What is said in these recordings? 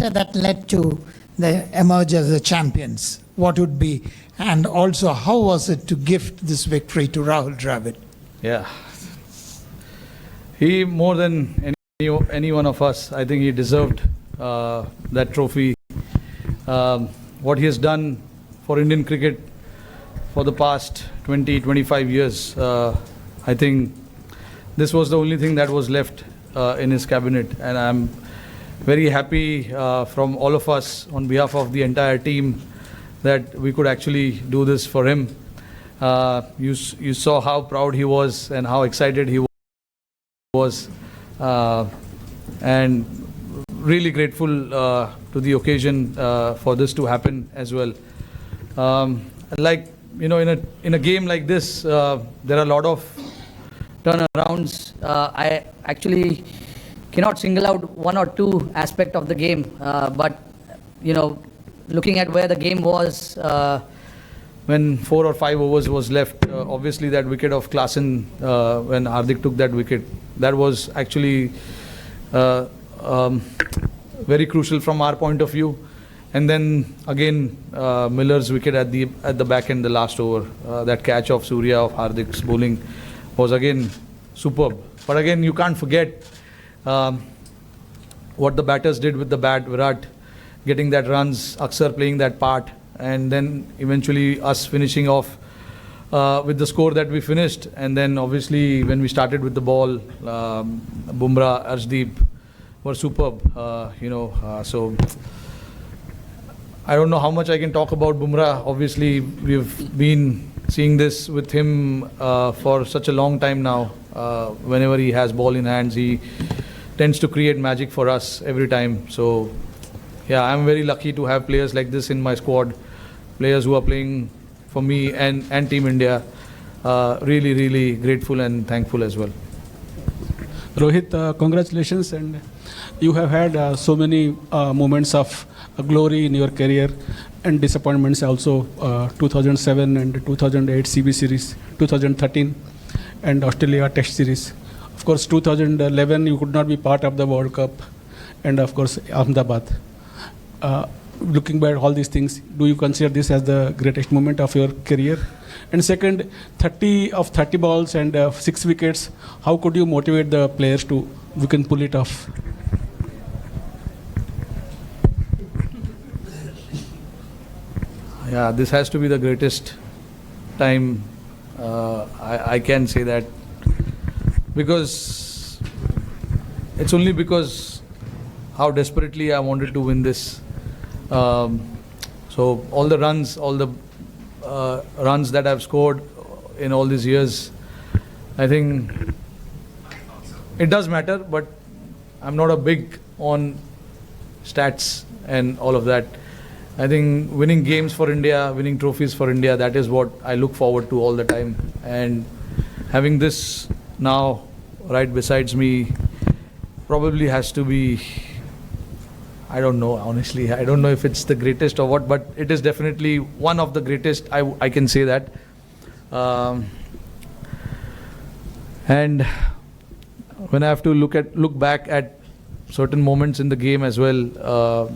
factor that led to the emerge as the champions? What would be? And also, how was it to gift this victory to Rahul Dravid? Yeah. He, more than any one of us, I think he deserved that trophy. What he has done for Indian cricket for the past 20-25 years, I think this was the only thing that was left in his cabinet, and I'm very happy from all of us on behalf of the entire team that we could actually do this for him. You saw how proud he was and how excited he was, and really grateful to the occasion for this to happen as well. Like, you know, in a game like this, there are a lot of turnarounds. I actually cannot single out one or two aspect of the game, but you know, looking at where the game was when 4 or 5 overs was left, obviously that wicket of Klaasen, when Hardik took that wicket, that was actually very crucial from our point of view. And then again, Miller's wicket at the back end, the last over, that catch of Surya of Hardik's bowling was again superb. But again, you can't forget what the batters did with the bat. Virat getting that runs, Akshar playing that part, and then eventually us finishing off with the score that we finished. And then obviously when we started with the ball, Bumrah, Arshdeep were superb. So I don't know how much I can talk about Bumrah. Obviously, we've been seeing this with him for such a long time now. Whenever he has ball in hands, he tends to create magic for us every time. So, yeah, I'm very lucky to have players like this in my squad, players who are playing for me and Team India. Really, really grateful and thankful as well. Rohit, congratulations, and you have had so many moments of glory in your career and disappointments also. 2007 and 2008 CB series, 2013 and Australia Test series. Of course, 2011 you could not be part of the World Cup, and of course Ahmedabad. Looking back at all these things, do you consider this as the greatest moment of your career? And second, 30 balls and 6 wickets, how could you motivate the players to, we can pull it off? Yeah, this has to be the greatest time. I can say that because it's only because how desperately I wanted to win this. So all the runs that I've scored in all these years, I think it does matter, but I'm not a big on stats and all of that. I think winning games for India, winning trophies for India, that is what I look forward to all the time. And having this now right besides me probably has to be, I don't know, honestly. I don't know if it's the greatest or what, but it is definitely one of the greatest. I can say that. And when I have to look back at certain moments in the game as well,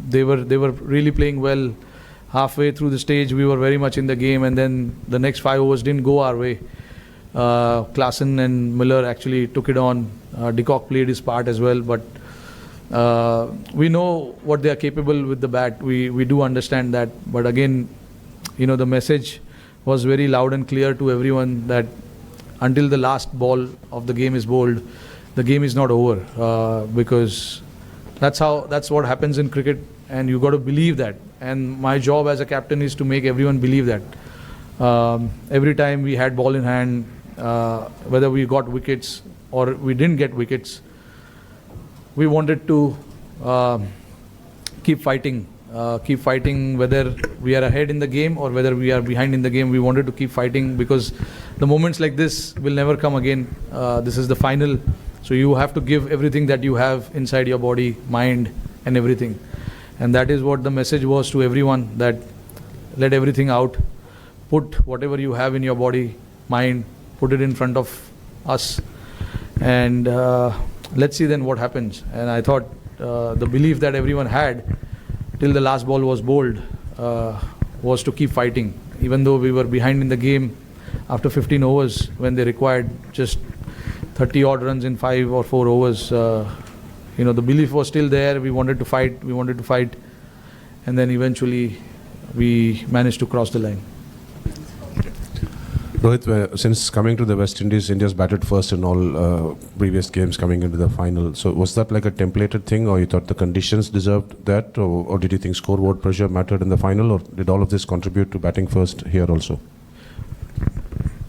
they were really playing well. Halfway through the stage, we were very much in the game, and then the next 5 overs didn't go our way. Klaasen and Miller actually took it on. De Kock played his part as well, but we know what they are capable with the bat. We do understand that, but again, the message was very loud and clear to everyone that until the last ball of the game is bowled, the game is not over, because that's what happens in cricket, and you got to believe that. And my job as a captain is to make everyone believe that. Every time we had ball in hand, whether we got wickets or we didn't get wickets, we wanted to keep fighting, whether we are ahead in the game or whether we are behind in the game. We wanted to keep fighting because the moments like this will never come again. This is the final, so you have to give everything that you have inside your body, mind and everything. And that is what the message was to everyone, that let everything out, put whatever you have in your body, mind, put it in front of us, and let's see then what happens. And I thought the belief that everyone had till the last ball was bowled was to keep fighting. Even though we were behind in the game after 15 overs, when they required just 30 odd runs in 5 or 4 overs, the belief was still there. We wanted to fight, and then eventually we managed to cross the line. Rohit, since coming to the West Indies, India's batted first in all previous games coming into the final. So was that like a templated thing, or you thought the conditions deserved that, or did you think scoreboard pressure mattered in the final, or did all of this contribute to batting first here also?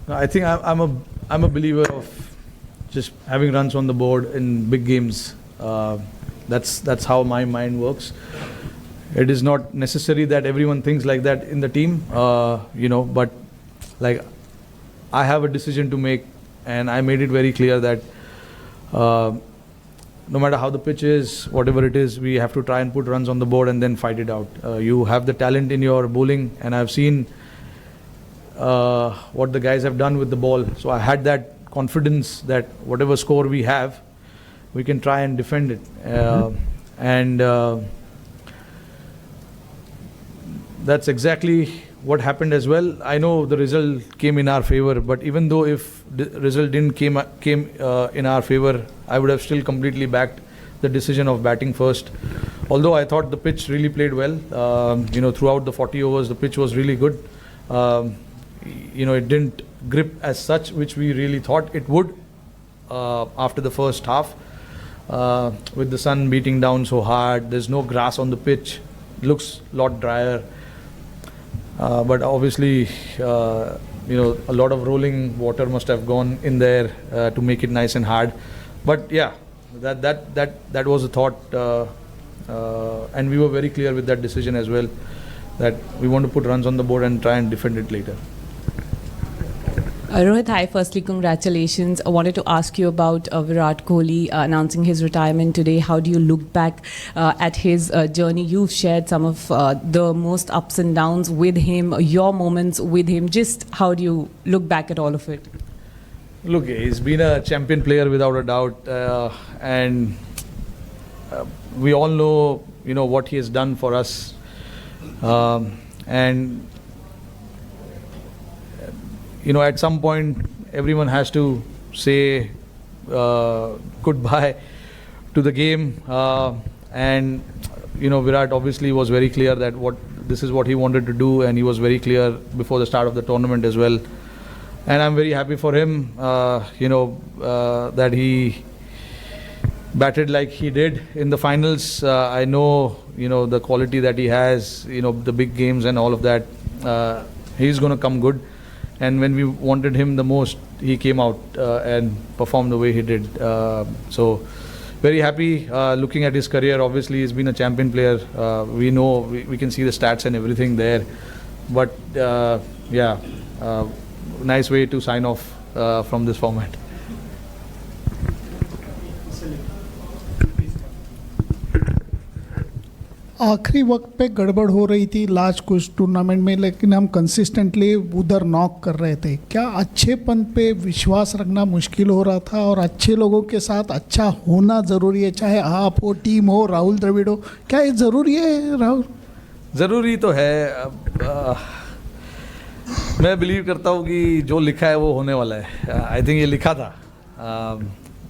I think I'm a believer of just having runs on the board in big games. That's how my mind works. It is not necessary that everyone thinks like that in the team, but like I have a decision to make, and I made it very clear that no matter how the pitch is, whatever it is, we have to try and put runs on the board and then fight it out. You have the talent in your bowling, and I've seen what the guys have done with the ball. So I had that confidence that whatever score we have, we can try and defend it. And that's exactly what happened as well. I know the result came in our favor, but even though if the result didn't came in our favor, I would have still completely backed the decision of batting first. Although I thought the pitch really played well, throughout the 40 overs, the pitch was really good. It didn't grip as such, which we really thought it would after the first half. With the sun beating down so hard, there's no grass on the pitch, looks a lot drier. But obviously, a lot of rolling water must have gone in there to make it nice and hard. But yeah, that was a thought, and we were very clear with that decision as well, that we want to put runs on the board and try and defend it later. Rohit, hi. Firstly, congratulations. I wanted to ask you about Virat Kohli announcing his retirement today. How do you look back at his journey? You've shared some of the most ups and downs with him, your moments with him. Just how do you look back at all of it? Look, he's been a champion player without a doubt, and we all know, what he has done for us, and at some point, everyone has to say goodbye to the game. And Virat obviously was very clear that this is what he wanted to do, and he was very clear before the start of the tournament as well. And I'm very happy for him, that he batted like he did in the finals. I know, the quality that he has, the big games and all of that. He's going to come good. And when we wanted him the most, he came out and performed the way he did. So very happy looking at his career. Obviously, he's been a champion player. We know, we can see the stats and everything there. But nice way to sign off from this format. आखिरी वक्त पे गड़बड़ हो रही थी last कुछ tournament में, लेकिन हम कंसिस्टेंटली उधर नॉक कर रहे थे. क्या अच्छेपन पे विश्वास रखना मुश्किल हो रहा था, और अच्छे लोगों के साथ अच्छा होना ज़रूरी है, चाहे आप हो, टीम हो, राहुल द्रविड़ हो? क्या ये ज़रूरी है राहुल? ज़रूरी तो है. मैं बिलीव करता हूँ कि जो लिखा है वो होने वाला है. आई थिंक ये लिखा था,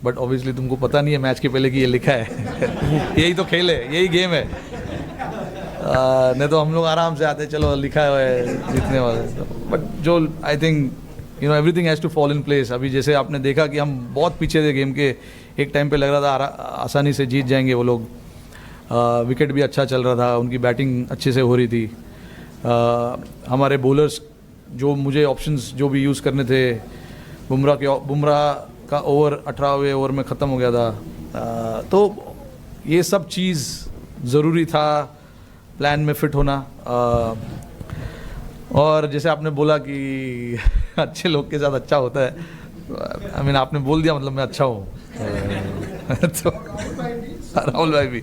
बट ऑब्वियसली तुमको पता नहीं है मैच के पहले कि ये लिखा है. यही तो खेल है, यही गेम है. नहीं तो हम लोग आराम से आते, चलो लिखा है जीतने वाले. बट जो I think everything has to fall in place. अभी जैसे आपने देखा कि हम बहुत पीछे थे गेम के, एक टाइम पे लग रहा था आसानी से जीत जाएंगे वो लोग. विकेट भी अच्छा चल रहा था, उनकी बैटिंग अच्छे से हो रही थी. हमारे बॉलर्स जो मुझे ऑप्शंस जो भी यूज़ करने थे, बुमराह का ओवर 18वें ओवर में ख़त्म हो गया था. तो ये सब चीज़ ज़रूरी था, प्लान में फिट होना. और जैसे आपने बोला कि अच्छे लोग के साथ अच्छा होता है, आई मीन आपने बोल दिया, मतलब मैं अच्छा हूँ. तो राहुल भाई भी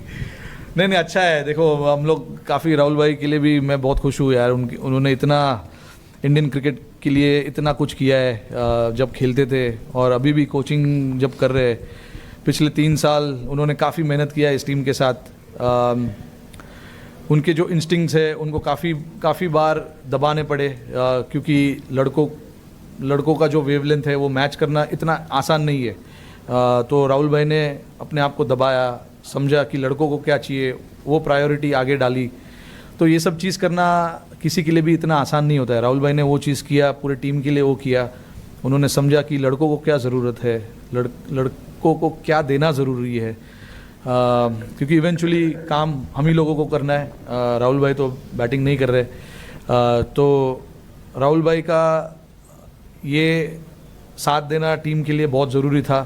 नहीं अच्छा है. देखो हम लोग काफ़ी, राहुल भाई के लिए भी मैं बहुत खुश हूँ यार. उन्होंने इतना इंडियन क्रिकेट के लिए इतना कुछ किया है जब खेलते थे, और अभी भी कोचिंग जब कर रहे हैं. पिछले 3 साल उन्होंने काफ़ी मेहनत किया इस टीम के साथ। उनके जो इंस्टिंक्ट्स है उनको काफ़ी बार दबाने पड़े, क्योंकि लड़कों का जो वेवलेंथ है वो मैच करना इतना आसान नहीं है। तो राहुल भाई ने अपने आप को दबाया, समझा कि लड़कों को क्या चाहिए, वो प्रायोरिटी आगे डाली। तो ये सब चीज़ करना किसी के लिए भी इतना आसान नहीं होता है। राहुल भाई ने वो चीज़ किया, पूरे टीम के लिए वो किया। उन्होंने समझा कि लड़कों को क्या ज़रूरत है, लड़कों को क्या देना ज़रूरी है, क्योंकि इवेंचुअली काम हम ही लोगों को करना है। राहुल भाई तो बैटिंग नहीं कर रहे। तो राहुल भाई का ये साथ देना टीम के लिए बहुत ज़रूरी था।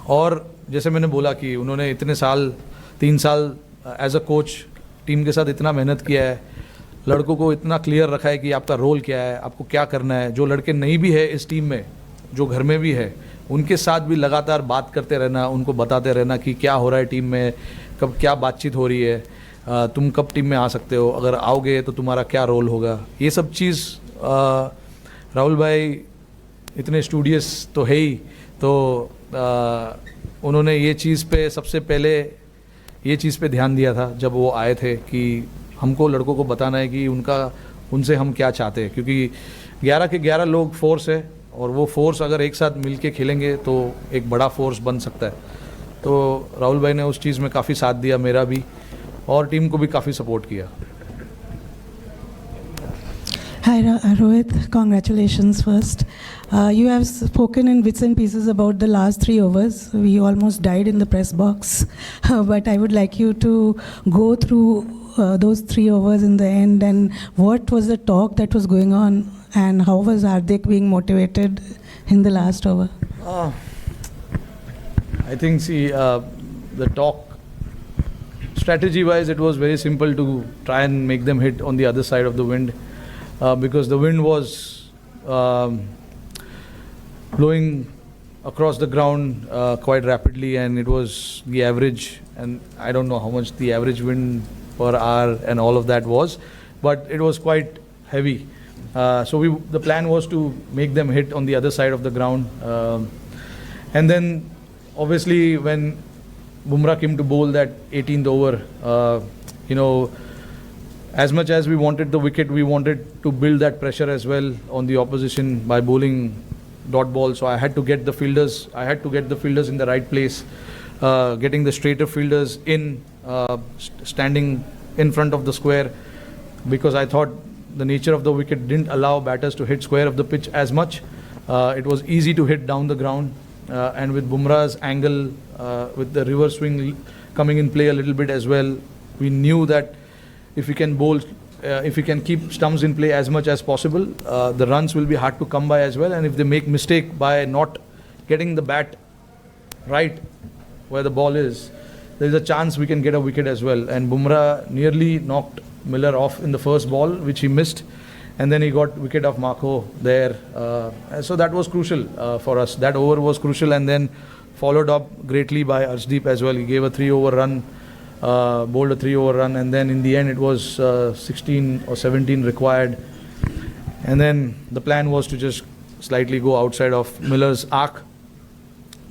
और जैसे मैंने बोला कि उन्होंने इतने साल 3 साल एज अ कोच टीम के साथ इतना मेहनत किया है, लड़कों को इतना क्लियर रखा है कि आपका रोल क्या है, आपको क्या करना है। जो लड़के नहीं भी है इस टीम में, जो घर में भी है, उनके साथ भी लगातार बात करते रहना, उनको बताते रहना कि क्या हो रहा है टीम में, कब क्या बातचीत हो रही है, तुम कब टीम में आ सकते हो, अगर आओगे तो तुम्हारा क्या रोल होगा। ये सब चीज़ राहुल भाई इतने स्टूडियस तो है ही, तो उन्होंने ये चीज़ पे सबसे पहले ये चीज़ पे ध्यान दिया था जब वो आए थे कि हमको लड़कों को बताना है कि उनसे हम क्या चाहते हैं, क्योंकि 11 के 11 लोग फोर्स है और वो फोर्स अगर एक साथ मिलके खेलेंगे तो एक बड़ा फोर्स बन सकता है। तो राहुल भाई ने उस चीज़ में काफ़ी साथ दिया, मेरा भी, और टीम को भी काफ़ी सपोर्ट किया। Hi Rohit, congratulations first. You have spoken in bits and pieces about the last 3 overs. We almost died in the press box, but I would like you to go through those 3 overs in the end, and what was the talk that was going on, and how was Hardik being motivated in the last over? I think, the talk, strategy-wise, it was very simple to try and make them hit on the other side of the wind. Because the wind was blowing across the ground quite rapidly, and it was the average, and I don't know how much the average wind per hour and all of that was, but it was quite heavy. So the plan was to make them hit on the other side of the ground, and then obviously when Bumrah came to bowl that 18th over, as much as we wanted the wicket, we wanted to build that pressure as well on the opposition by bowling dot ball. So I had to get the fielders in the right place, getting the straighter fielders in, standing in front of the square, because I thought the nature of the wicket didn't allow batters to hit square of the pitch as much. It was easy to hit down the ground, and with Bumrah's angle, with the reverse swing coming in play a little bit as well, we knew that if we can bowl, if we can keep stumps in play as much as possible, the runs will be hard to come by as well. And if they make mistake by not getting the bat right where the ball is, there is a chance we can get a wicket as well. And Bumrah nearly knocked Miller off in the first ball, which he missed, and then he got wicket of Marco there. So that was crucial for us. That over was crucial, and then followed up greatly by Arshdeep as well. He gave a 3-over run. Bowled a 3-over run, and then in the end it was 16 or 17 required, and then the plan was to just slightly go outside of Miller's arc,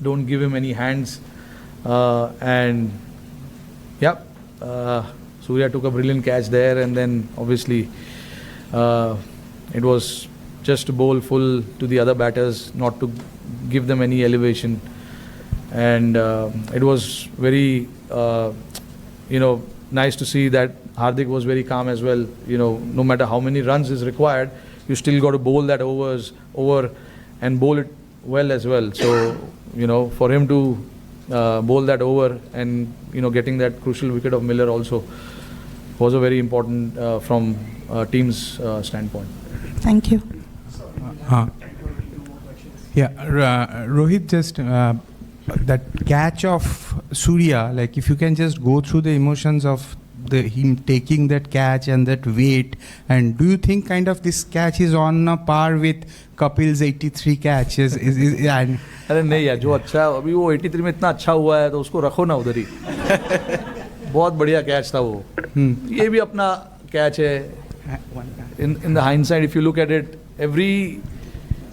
don't give him any hands, and Surya took a brilliant catch there, and then obviously it was just to bowl full to the other batters, not to give them any elevation, and it was very nice to see that Hardik was very calm as well. No matter how many runs is required, you still got to bowl that over and bowl it well as well. So, for him to bowl that over and, getting that crucial wicket of Miller also was a very important from team's standpoint. Thank you. Rohit, just that catch of Surya, like if you can just go through the emotions of him taking that catch and that weight, and do you think kind of this catch is on a par with Kapil's 83 catches? अरे नहीं यार, जो अच्छा अभी वो 83 में इतना अच्छा हुआ है तो उसको रखो ना उधर ही। बहुत बढ़िया कैच था वो। ये भी अपना कैच है। In the hindsight, if you look at it, every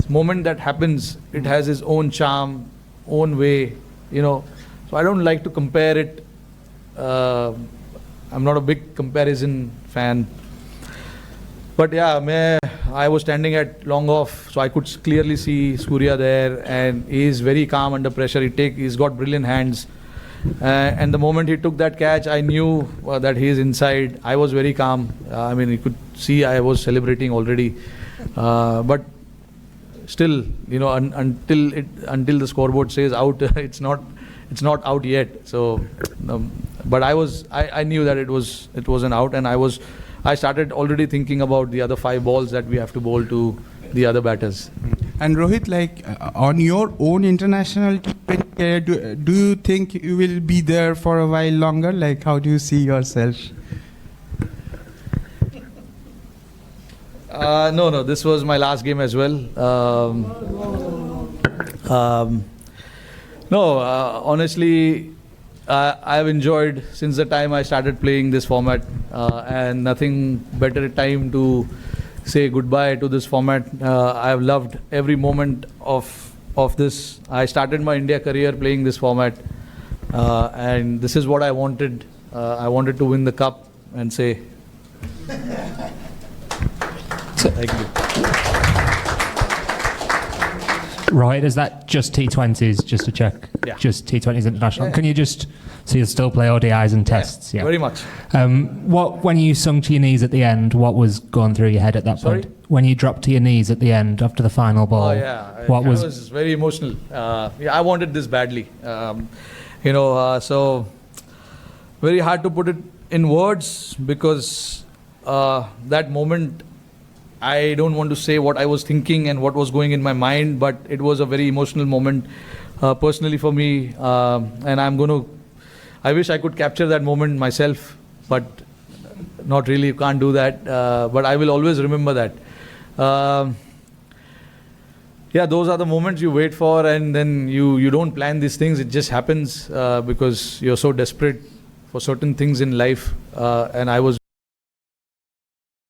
moment that happens, it has its own charm. own way, you know. So I don't like to compare it. I'm not a big comparison fan. But yeah, I was standing at long off, so I could clearly see Surya there, and he is very calm under pressure. He's got brilliant hands. And the moment he took that catch, I knew that he is inside. I was very calm. I mean, you could see I was celebrating already. But still, you know, until the scoreboard says out, it's not out yet. So, but I knew that it was an out, and I started already thinking about the other 5 balls that we have to bowl to the other batters. And Rohit, like on your own international career, do you think you will be there for a while longer? Like, how do you see yourself? No, this was my last game as well. Honestly, I've enjoyed since the time I started playing this format, and nothing better time to say goodbye to this format. I've loved every moment of this. I started my India career playing this format, and this is what I wanted. I wanted to win the cup and say thank you. Right, is that just T20s, just to check? Yeah. Just T20s international. Yeah. Can you so you'll still play ODIs and tests? Yeah, very much. When you sunk to your knees at the end, what was going through your head at that Sorry? point? When you dropped to your knees at the end after the final ball? Oh yeah, What I was was very emotional. I wanted this badly. So very hard to put it in words because that moment, I don't want to say what I was thinking and what was going in my mind, but it was a very emotional moment personally for me, and I wish I could capture that moment myself, but not really, can't do that, but I will always remember that. Those are the moments you wait for, and then you don't plan these things, it just happens because you're so desperate for certain things in life, and I was